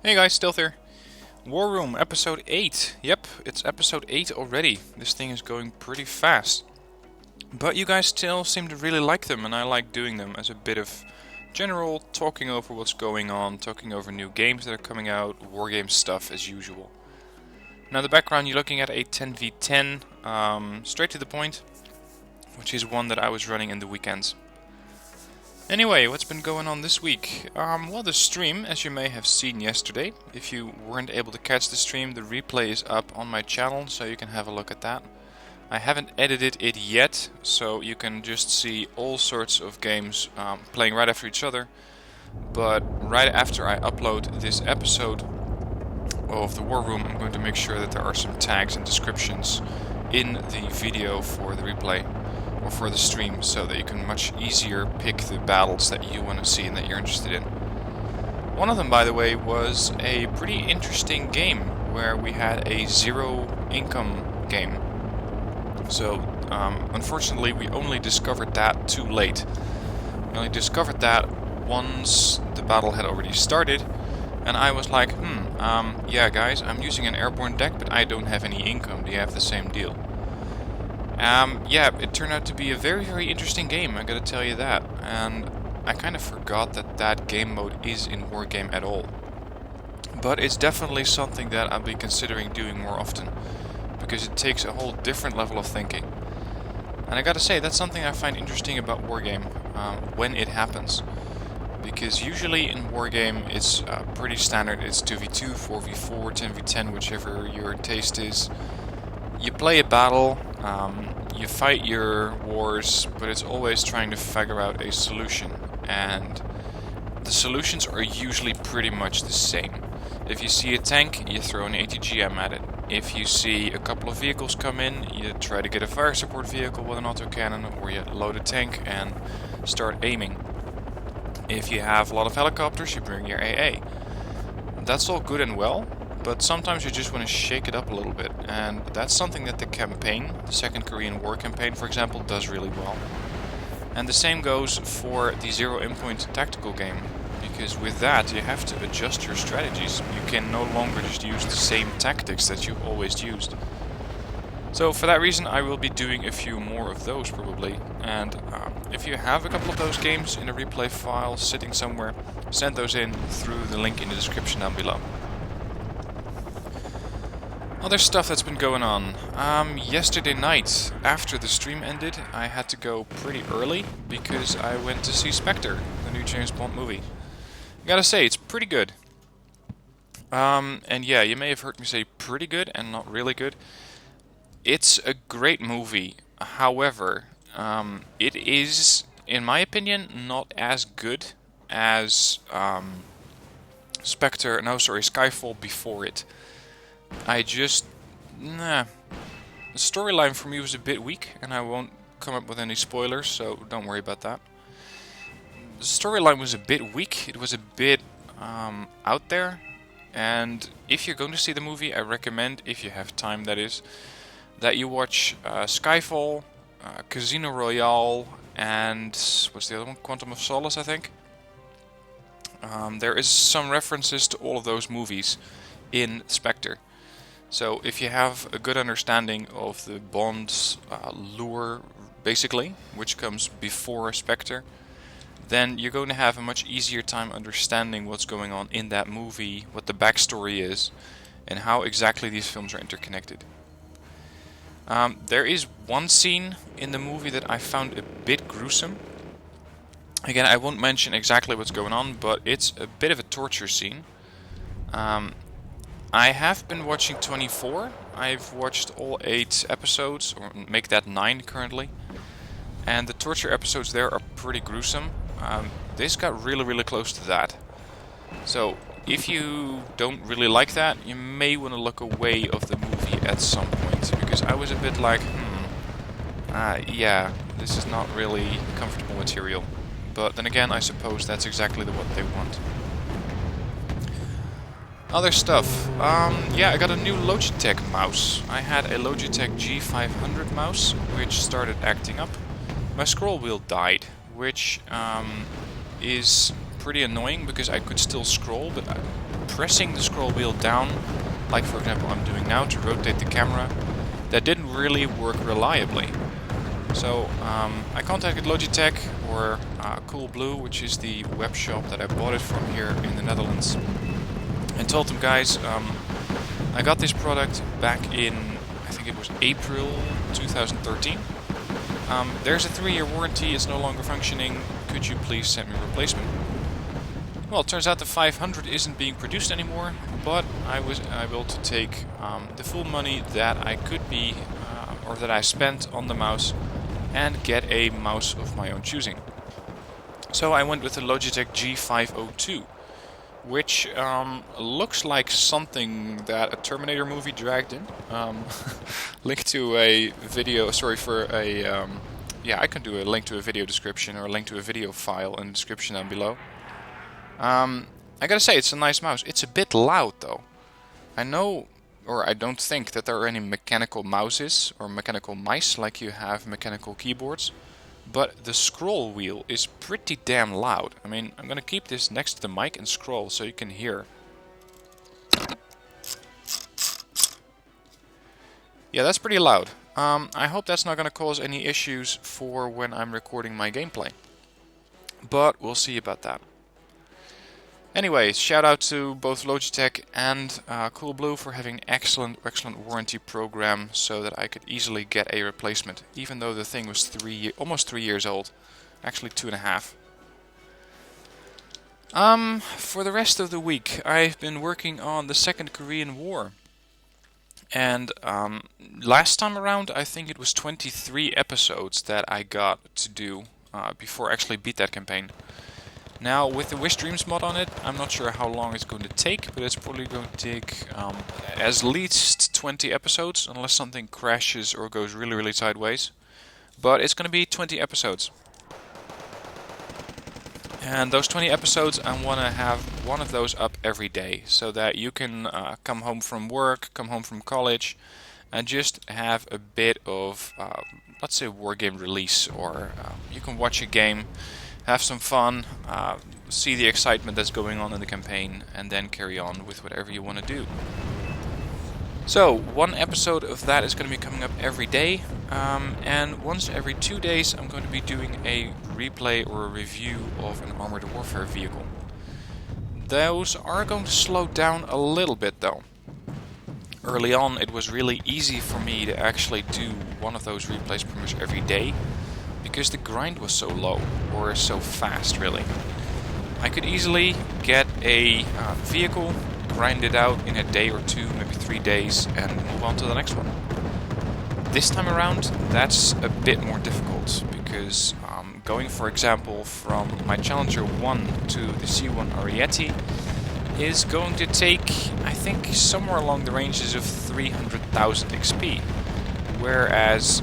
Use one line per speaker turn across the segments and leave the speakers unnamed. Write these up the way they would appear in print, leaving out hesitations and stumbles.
Hey guys, Stealth here. War Room, episode 8. Yep, it's episode 8 already. This thing is going pretty fast. But you guys still seem to really like them, and I like doing them as a bit of general talking over what's going on, talking over new games that are coming out, wargame stuff as usual. Now the background, you're looking at a 10v10, straight to the point, which is one that I was running in the weekends. Anyway, what's been going on this week? Well, the stream, as you may have seen yesterday. If you weren't able to catch the stream, the replay is up on my channel, so you can have a look at that. I haven't edited it yet, so you can just see all sorts of games playing right after each other. But right after I upload this episode of the War Room, I'm going to make sure that there are some tags and descriptions in the video for the replay. Or for the stream, so that you can much easier pick the battles that you want to see and that you're interested in. One of them, by the way, was a pretty interesting game where we had a zero income game. So, unfortunately, we only discovered that too late. We only discovered that once the battle had already started, and I was like, yeah guys, I'm using an airborne deck, but I don't have any income. Do you have the same deal? Yeah, it turned out to be a very, very interesting game, I gotta tell you that. And I kind of forgot that that game mode is in Wargame at all. But it's definitely something that I'll be considering doing more often, because it takes a whole different level of thinking. And I gotta say, that's something I find interesting about Wargame, when it happens. Because usually in Wargame it's pretty standard, it's 2v2, 4v4, 10v10, whichever your taste is. You play a battle, you fight your wars, but it's always trying to figure out a solution. And the solutions are usually pretty much the same. If you see a tank, you throw an ATGM at it. If you see a couple of vehicles come in, you try to get a fire support vehicle with an autocannon, or you load a tank and start aiming. If you have a lot of helicopters, you bring your AA. That's all good and well. But sometimes you just want to shake it up a little bit, and that's something that the campaign, the Second Korean War campaign for example, does really well. And the same goes for the zero endpoint tactical game, because with that you have to adjust your strategies. You can no longer just use the same tactics that you've always used. So for that reason I will be doing a few more of those probably, and if you have a couple of those games in a replay file sitting somewhere, send those in through the link in the description down below. Other stuff that's been going on. Yesterday night, after the stream ended, I had to go pretty early because I went to see Spectre, the new James Bond movie. I gotta say, it's pretty good. And yeah, you may have heard me say pretty good and not really good. It's a great movie. However, it is, in my opinion, not as good as Skyfall before it. The storyline for me was a bit weak, and I won't come up with any spoilers, so don't worry about that. The storyline was a bit weak, it was a bit out there, and if you're going to see the movie, I recommend, if you have time that is, that you watch Skyfall, Casino Royale, and what's the other one? Quantum of Solace, I think. There is some references to all of those movies in Spectre. So if you have a good understanding of the Bond's lure, basically, which comes before Spectre, then you're going to have a much easier time understanding what's going on in that movie, what the backstory is, and how exactly these films are interconnected. There is one scene in the movie that I found a bit gruesome. Again, I won't mention exactly what's going on, but it's a bit of a torture scene. I have been watching 24. I've watched all 8 episodes, or make that 9 currently. And the torture episodes there are pretty gruesome. This got really, really close to that. So, if you don't really like that, you may want to look away of the movie at some point. Because I was a bit like, yeah, this is not really comfortable material. But then again, I suppose that's exactly what they want. Other stuff. Yeah, I got a new Logitech mouse. I had a Logitech G500 mouse, which started acting up. My scroll wheel died, which is pretty annoying because I could still scroll, but pressing the scroll wheel down, like for example I'm doing now to rotate the camera, that didn't really work reliably. So I contacted Logitech, or Coolblue, which is the web shop that I bought it from here in the Netherlands, and told them, guys, I got this product back in, I think it was April 2013. There's a 3-year warranty, it's no longer functioning, could you please send me a replacement? Well, it turns out the 500 isn't being produced anymore, but I was able to take the full money that I could be, or that I spent on the mouse, and get a mouse of my own choosing. So I went with the Logitech G502, which looks like something that a Terminator movie dragged in. Link to a video, yeah, I can do a link to a video description or a link to a video file in the description down below. I gotta say, it's a nice mouse. It's a bit loud though. I know, or I don't think that there are any mechanical mouses or mechanical mice like you have mechanical keyboards, but the scroll wheel is pretty damn loud. I mean, I'm gonna keep this next to the mic and scroll so you can hear. Yeah, that's pretty loud. I hope that's not gonna cause any issues for when I'm recording my gameplay, but we'll see about that. Anyways, shout out to both Logitech and Coolblue for having excellent warranty program so that I could easily get a replacement, even though the thing was almost 3 years old. Actually 2.5. For the rest of the week, I've been working on the Second Korean War. And last time around, I think it was 23 episodes that I got to do before I actually beat that campaign. Now, with the Wish Dreams mod on it, I'm not sure how long it's going to take, but it's probably going to take at least 20 episodes, unless something crashes or goes really sideways. But it's going to be 20 episodes. And those 20 episodes, I want to have one of those up every day, so that you can come home from work, come home from college, and just have a bit of, let's say, Wargame release, or you can watch a game, have some fun, see the excitement that's going on in the campaign, and then carry on with whatever you want to do. So, one episode of that is going to be coming up every day, and once every 2 days I'm going to be doing a replay or a review of an Armored Warfare vehicle. Those are going to slow down a little bit though. Early on it was really easy for me to actually do one of those replays pretty much every day, because the grind was so low, or so fast really. I could easily get a vehicle, grind it out in a day or two, maybe 3 days, and move on to the next one. This time around, that's a bit more difficult, because going, for example, from my Challenger 1 to the C1 Ariete is going to take, I think, somewhere along the ranges of 300,000 XP, whereas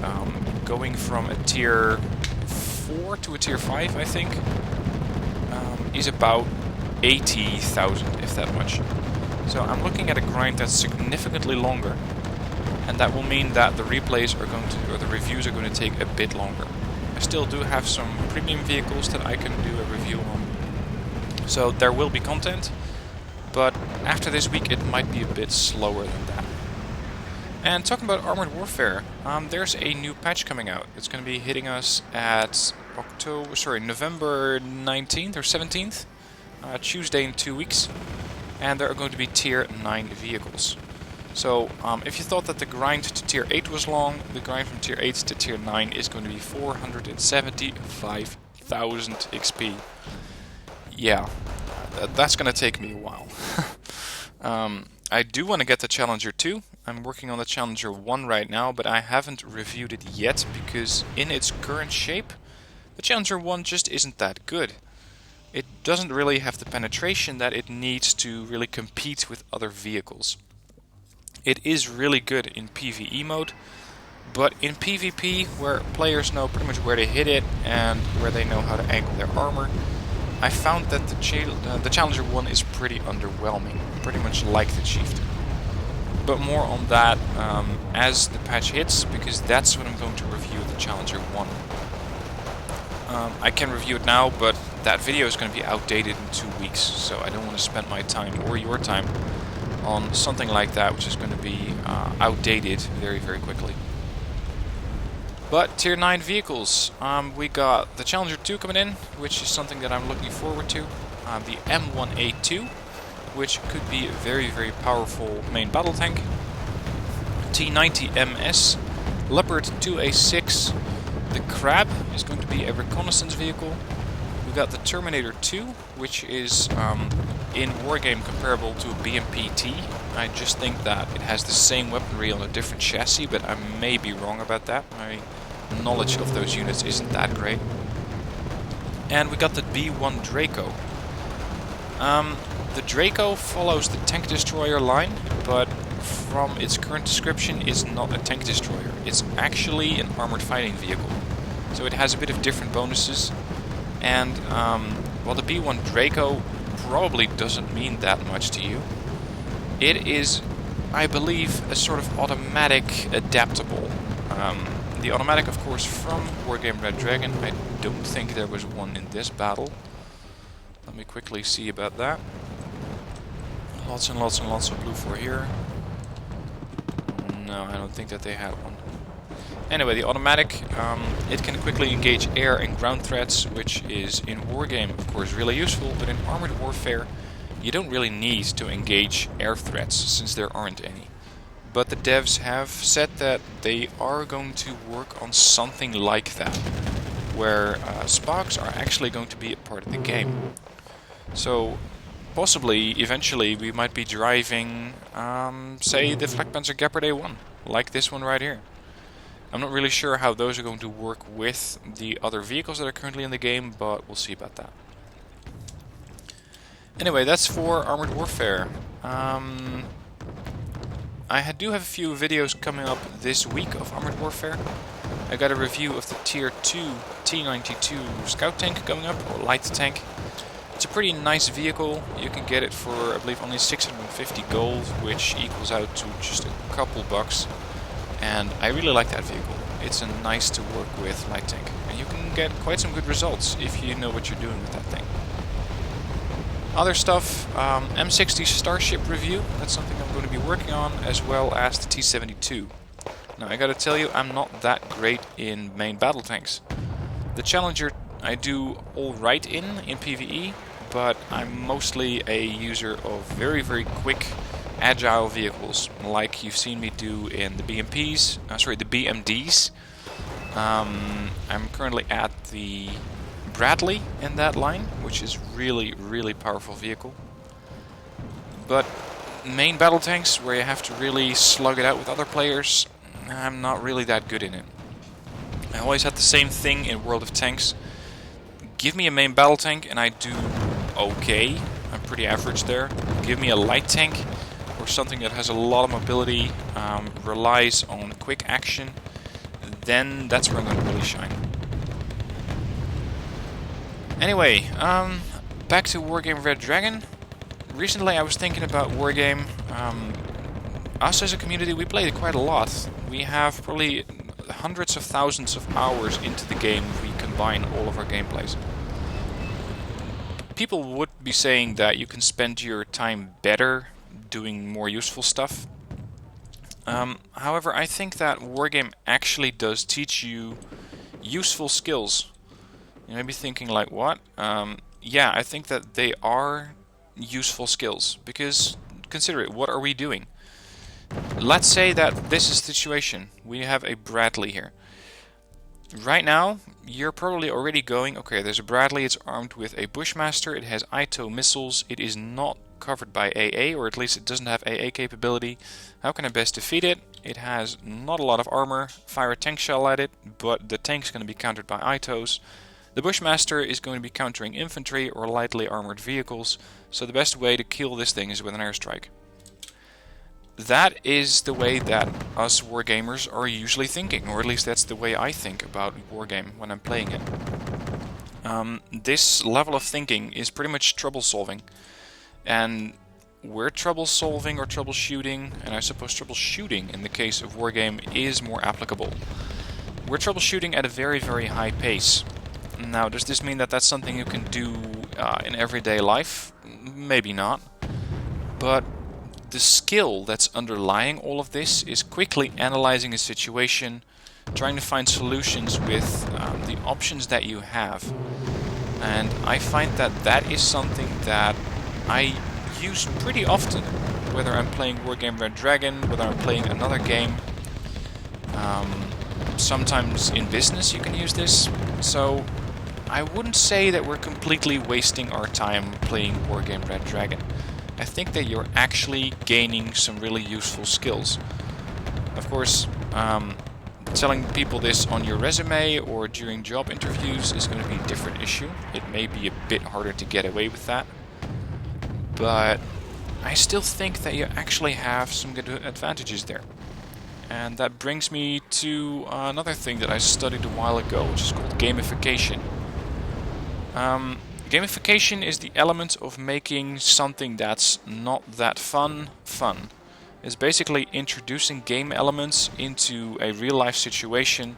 going from a tier 4 to a tier 5, I think, is about 80,000, if that much. So I'm looking at a grind that's significantly longer, and that will mean that the replays are going to, or the reviews are going to take a bit longer. I still do have some premium vehicles that I can do a review on, so there will be content, but after this week it might be a bit slower than that. And talking about Armored Warfare, there's a new patch coming out. It's going to be hitting us at November 19th or 17th, Tuesday in 2 weeks, and there are going to be tier 9 vehicles. So if you thought that the grind to tier 8 was long, the grind from tier 8 to tier 9 is going to be 475,000 XP. Yeah, that's going to take me a while. I do want to get the Challenger 2. I'm working on the Challenger 1 right now, but I haven't reviewed it yet, because in its current shape, the Challenger 1 just isn't that good. It doesn't really have the penetration that it needs to really compete with other vehicles. It is really good in PvE mode, but in PvP, where players know pretty much where to hit it and where they know how to angle their armor, I found that the Challenger 1 is pretty underwhelming, pretty much like the Chieftain. But more on that as the patch hits, because that's when I'm going to review the Challenger 1. I can review it now, but that video is going to be outdated in 2 weeks, so I don't want to spend my time or your time on something like that, which is going to be outdated very, very quickly. But Tier 9 vehicles, we got the Challenger 2 coming in, which is something that I'm looking forward to. The M1A2, which could be a very, very powerful main battle tank. T90MS, Leopard 2A6. The Crab is going to be a reconnaissance vehicle. We got the Terminator 2, which is in Wargame comparable to a BMP-T. I just think that it has the same weaponry on a different chassis, but I may be wrong about that. My knowledge of those units isn't that great. And we got the B1 Draco. The Draco follows the tank destroyer line, but from its current description is not a tank destroyer. It's actually an armored fighting vehicle. So it has a bit of different bonuses. And while the B1 Draco probably doesn't mean that much to you, it is, I believe, a sort of automatic adaptable. The automatic, of course, from Wargame Red Dragon. I don't think there was one in this battle. Let me quickly see about that. Lots and lots and lots of blue for here. No, I don't think that they had one. Anyway, the automatic, it can quickly engage air and ground threats, which is in Wargame, of course, really useful, but in Armored Warfare, you don't really need to engage air threats, since there aren't any. But the devs have said that they are going to work on something like that, where sparks are actually going to be a part of the game. So, possibly, eventually, we might be driving, say, the Flakpanzer Gepard A1, like this one right here. I'm not really sure how those are going to work with the other vehicles that are currently in the game, but we'll see about that. Anyway, that's for Armored Warfare. I do have a few videos coming up this week of Armored Warfare. I got a review of the Tier 2 T92 Scout Tank coming up, or light tank. It's a pretty nice vehicle. You can get it for, I believe, only 650 gold, which equals out to just a couple bucks. And I really like that vehicle. It's a nice to work with light tank. And you can get quite some good results if you know what you're doing with that thing. Other stuff, M60 Starship review. That's something I'm going to be working on, as well as the T-72. Now I gotta tell you, I'm not that great in main battle tanks. The Challenger I do alright in PvE, but I'm mostly a user of very, very quick, agile vehicles, like you've seen me do in the BMPs, the BMDs. I'm currently at the Bradley in that line, which is really, really powerful vehicle. But main battle tanks, where you have to really slug it out with other players, I'm not really that good in it. I always had the same thing in World of Tanks. Give me a main battle tank and I do okay. I'm pretty average there. Give me a light tank or something that has a lot of mobility, relies on quick action, then that's where I'm going to really shine. Anyway, back to Wargame Red Dragon. Recently I was thinking about Wargame. Us as a community, we played it quite a lot. We have probably hundreds of thousands of hours into the game if we combine all of our gameplays. People would be saying that you can spend your time better doing more useful stuff. However, I think that Wargame actually does teach you useful skills. You may be thinking like, what? Yeah, I think that they are useful skills, because consider it, what are we doing? Let's say that this is the situation. We have a Bradley here. Right now, you're probably already going, okay, there's a Bradley, it's armed with a Bushmaster, it has ITO missiles, it is not covered by AA, or at least it doesn't have AA capability. How can I best defeat it? It has not a lot of armor, fire a tank shell at it, but the tank's going to be countered by ITOs. The Bushmaster is going to be countering infantry or lightly armored vehicles, so the best way to kill this thing is with an airstrike. That is the way that us wargamers are usually thinking, or at least that's the way I think about Wargame when I'm playing it. This level of thinking is pretty much trouble solving, and where trouble solving or troubleshooting, and I suppose troubleshooting in the case of Wargame, is more applicable. We're troubleshooting at a very, very high pace. Now, does this mean that that's something you can do in everyday life? Maybe not. But the skill that's underlying all of this is quickly analyzing a situation, trying to find solutions with the options that you have. And I find that that is something that I use pretty often, whether I'm playing Wargame Red Dragon, whether I'm playing another game. Sometimes in business you can use this, so I wouldn't say that we're completely wasting our time playing Wargame Red Dragon. I think that you're actually gaining some really useful skills. Of course, telling people this on your resume or during job interviews is going to be a different issue. It may be a bit harder to get away with that, but I still think that you actually have some good advantages there. And that brings me to another thing that I studied a while ago, which is called gamification. Gamification is the element of making something that's not that fun. It's basically introducing game elements into a real-life situation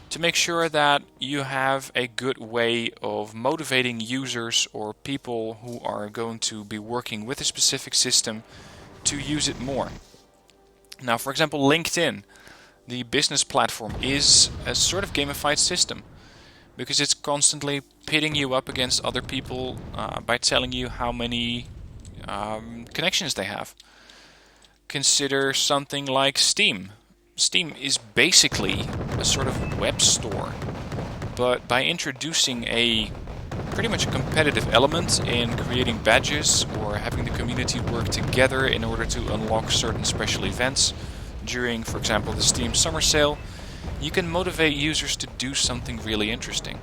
to make sure that you have a good way of motivating users or people who are going to be working with a specific system to use it more. Now, for example, LinkedIn, the business platform, is a sort of gamified system because it's constantly pitting you up against other people by telling you how many connections they have. Consider something like Steam. Steam is basically a sort of web store, but by introducing a pretty much a competitive element in creating badges or having the community work together in order to unlock certain special events during, for example, the Steam Summer Sale, you can motivate users to do something really interesting.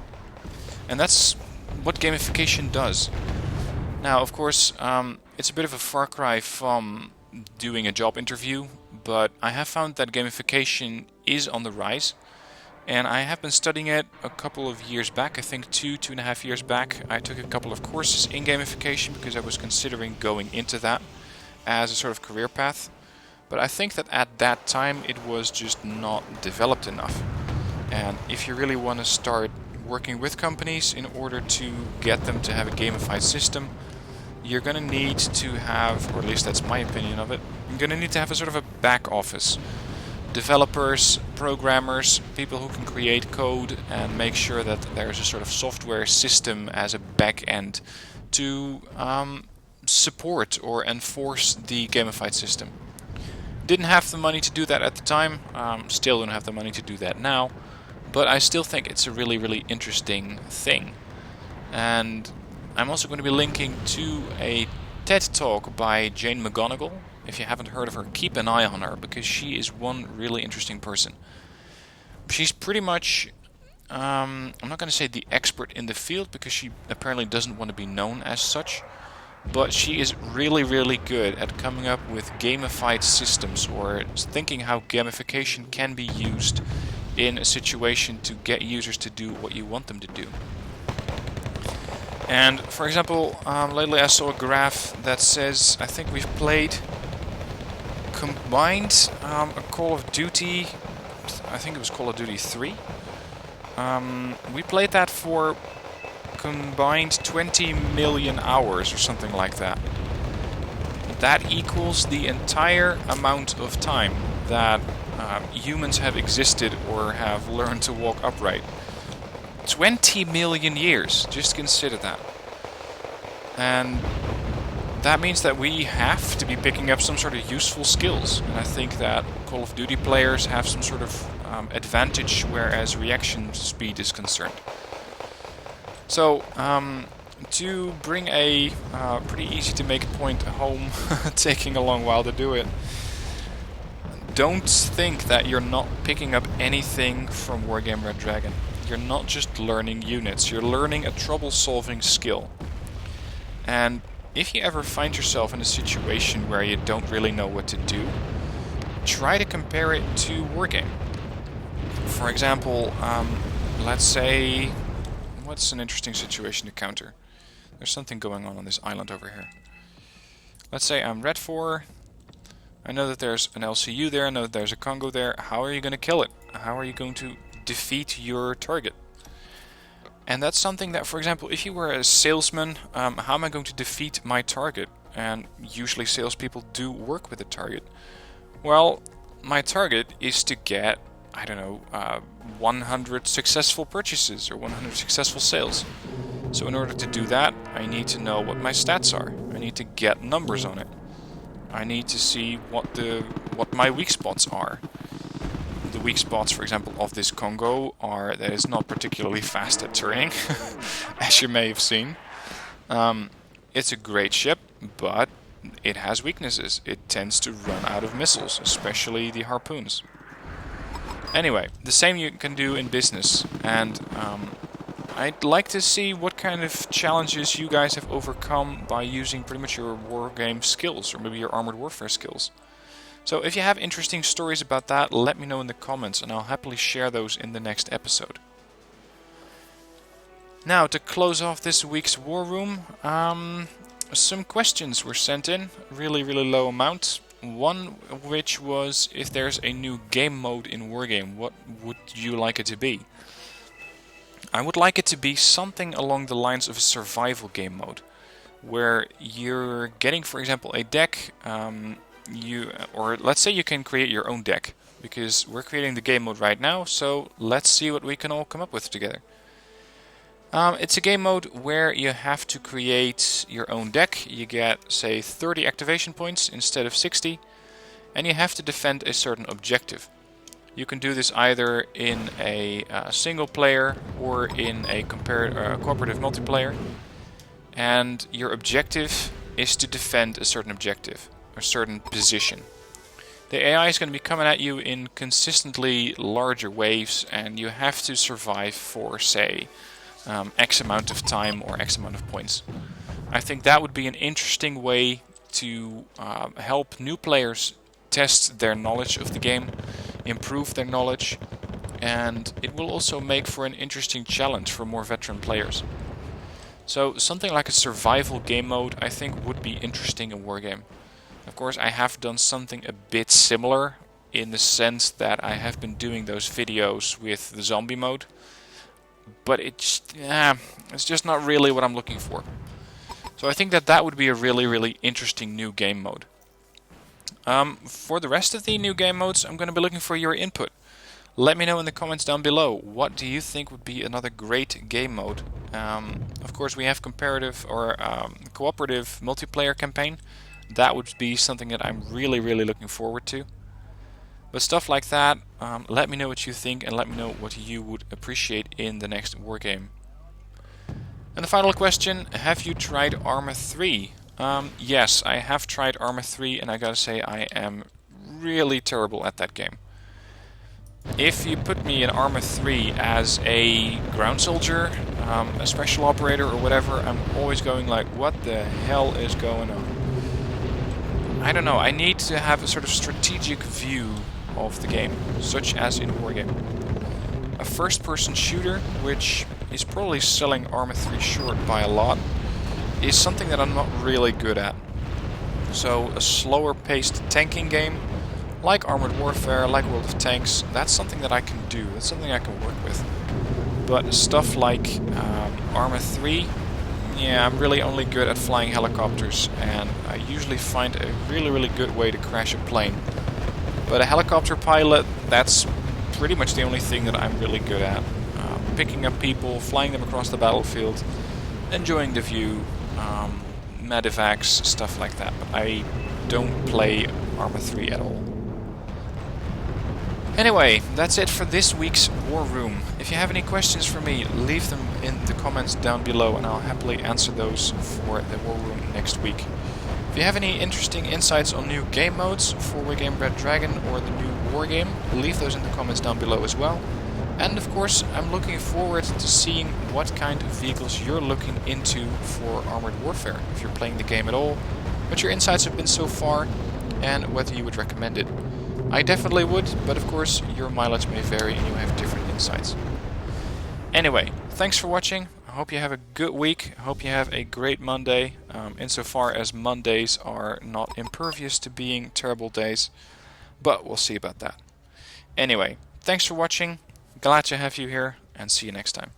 And that's what gamification does. Now, of course, it's a bit of a far cry from doing a job interview, but I have found that gamification is on the rise. And I have been studying it a couple of years back. I think 2.5 years back. I took a couple of courses in gamification because I was considering going into that as a sort of career path. But I think that at that time it was just not developed enough. And if you really want to start working with companies in order to get them to have a gamified system, you're going to need to have, or at least that's my opinion of it, you're going to need to have a sort of a back office. Developers, programmers, people who can create code and make sure that there's a sort of software system as a back end to support or enforce the gamified system. Didn't have the money to do that at the time, still don't have the money to do that now, but I still think it's a really, really interesting thing. And I'm also going to be linking to a TED Talk by Jane McGonigal. If you haven't heard of her, keep an eye on her, because she is one really interesting person. She's pretty much, I'm not going to say the expert in the field, because she apparently doesn't want to be known as such, but she is really, really good at coming up with gamified systems, or thinking how gamification can be used in a situation to get users to do what you want them to do. And, for example, lately I saw a graph that says, I think we've played combined a Call of Duty, I think it was Call of Duty 3. We played that for combined 20 million hours or something like that. That equals the entire amount of time that humans have existed or have learned to walk upright. 20 million years, just consider that. And that means that we have to be picking up some sort of useful skills. And I think that Call of Duty players have some sort of advantage whereas reaction speed is concerned. So, to bring a pretty easy to make point home, taking a long while to do it, don't think that you're not picking up anything from Wargame Red Dragon. You're not just learning units, you're learning a trouble-solving skill. And if you ever find yourself in a situation where you don't really know what to do, try to compare it to Wargame. For example, let's say, what's an interesting situation to counter? There's something going on this island over here. Let's say I'm Red 4. I know that there's an LCU there, I know that there's a Congo there. How are you going to kill it? How are you going to defeat your target? And that's something that, for example, if you were a salesman, how am I going to defeat my target? And usually salespeople do work with a target. Well, my target is to get, I don't know, 100 successful purchases or 100 successful sales. So in order to do that, I need to know what my stats are. I need to get numbers on it. I need to see what my weak spots are. The weak spots, for example, of this Congo are that it's not particularly fast at turning, as you may have seen. It's a great ship, but it has weaknesses. It tends to run out of missiles, especially the harpoons. Anyway, the same you can do in business, and I'd like to see what kind of challenges you guys have overcome by using pretty much your wargame skills, or maybe your armored warfare skills. So if you have interesting stories about that, let me know in the comments, and I'll happily share those in the next episode. Now, to close off this week's War Room, some questions were sent in, really low amount. One of which was, if there's a new game mode in Wargame, what would you like it to be? I would like it to be something along the lines of a survival game mode, where you're getting, for example, a deck, or let's say you can create your own deck, because we're creating the game mode right now, so let's see what we can all come up with together. It's a game mode where you have to create your own deck. You get, say, 30 activation points instead of 60, and you have to defend a certain objective. You can do this either in a single player or in a cooperative multiplayer, and your objective is to defend a certain objective, a certain position. The AI is going to be coming at you in consistently larger waves, and you have to survive for, say, X amount of time or X amount of points. I think that would be an interesting way to help new players test their knowledge of the game, improve their knowledge, and it will also make for an interesting challenge for more veteran players. So something like a survival game mode I think would be interesting in Wargame. Of course, I have done something a bit similar in the sense that I have been doing those videos with the zombie mode, but it's just not really what I'm looking for. So I think that would be a really interesting new game mode. For the rest of the new game modes, I'm going to be looking for your input. Let me know in the comments down below, what do you think would be another great game mode? Of course, we have comparative or cooperative multiplayer campaign. That would be something that I'm really looking forward to. But stuff like that, let me know what you think, and let me know what you would appreciate in the next Wargame. And the final question, have you tried Arma 3? Yes, I have tried Arma 3, and I gotta say I am really terrible at that game. If you put me in Arma 3 as a ground soldier, a special operator or whatever, I'm always going like, what the hell is going on? I don't know, I need to have a sort of strategic view of the game, such as in Wargame. A first-person shooter, which is probably selling Arma 3 short by a lot, is something that I'm not really good at. So a slower-paced tanking game, like Armored Warfare, like World of Tanks, that's something that I can do, that's something I can work with. But stuff like Arma 3, yeah, I'm really only good at flying helicopters, and I usually find a really good way to crash a plane. But a helicopter pilot, that's pretty much the only thing that I'm really good at. Picking up people, flying them across the battlefield, enjoying the view, medevacs, stuff like that. But I don't play Arma 3 at all. Anyway, that's it for this week's War Room. If you have any questions for me, leave them in the comments down below, and I'll happily answer those for the War Room next week. If you have any interesting insights on new game modes for Wargame Red Dragon or the new Wargame, leave those in the comments down below as well. And of course, I'm looking forward to seeing what kind of vehicles you're looking into for Armored Warfare, if you're playing the game at all, what your insights have been so far, and whether you would recommend it. I definitely would, but of course, your mileage may vary and you have different insights. Anyway, thanks for watching. I hope you have a good week. I hope you have a great Monday, insofar as Mondays are not impervious to being terrible days, but we'll see about that. Anyway, thanks for watching. Glad to have you here, and see you next time.